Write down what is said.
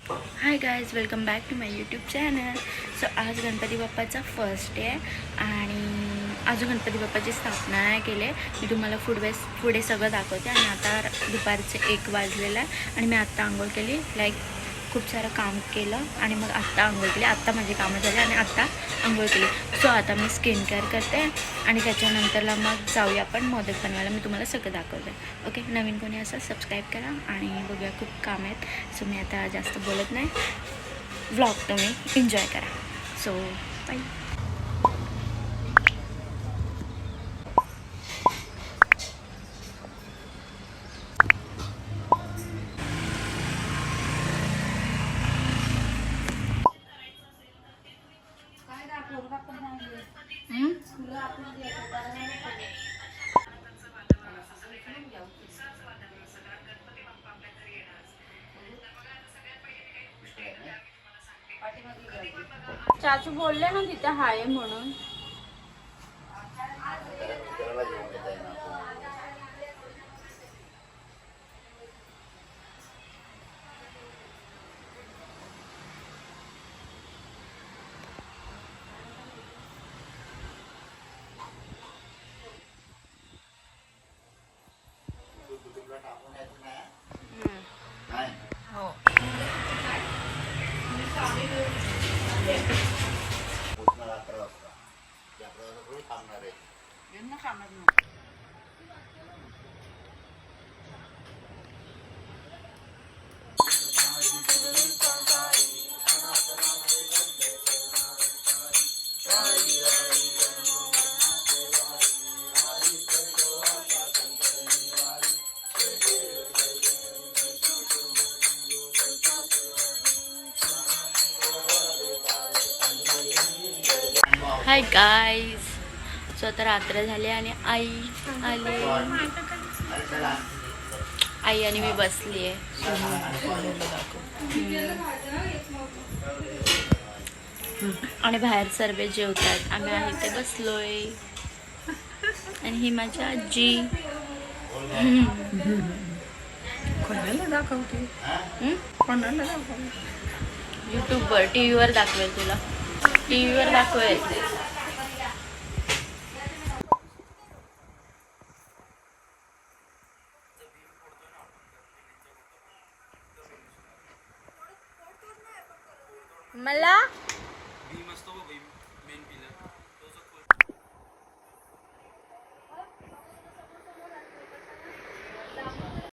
High guys, welcome back to my YouTube channel. So आज Ganpati बाप्पाचा first day आणि अजून गणपती बाप्पाची स्थापना नाही केली. मी तुम्हाला पुढे सगळं दाखवते. आणि आता दुपारचे 1 वाजलेलं आहे आणि मी आत्ता आंघोळ केली. खूप सारं काम केलं आणि मग आत्ता आंघोळ केली. आत्ता माझी कामं झाली आणि आत्ता आंघोळ केली. सो आता मी स्किन केअर करते आणि त्याच्यानंतरला मग जाऊया आपण मोदक बनवायला. मी तुम्हाला सगळं दाखवते. ओके, नवीन कोणी असं सबस्क्राईब करा आणि बघूया. खूप काम आहेत. सो मी आता जास्त बोलत नाही. व्लॉग तुम्ही एन्जॉय करा. So bye. चाचू बोलले ना तिथे हाय म्हणून. Hi guys. सो आता रात्र झाली आणि आई आली. आई आणि मी बसली आहे आणि बाहेर सर्व जेवतात. आम्ही आहे ते बसलोय आणि ही माझी आजी. कोणाला दाखवते? कोणाला दाखवते? यूट्यूबवर, टी व्हीवर दाखवेल तुला. टी व्हीवर दाखवेल. मला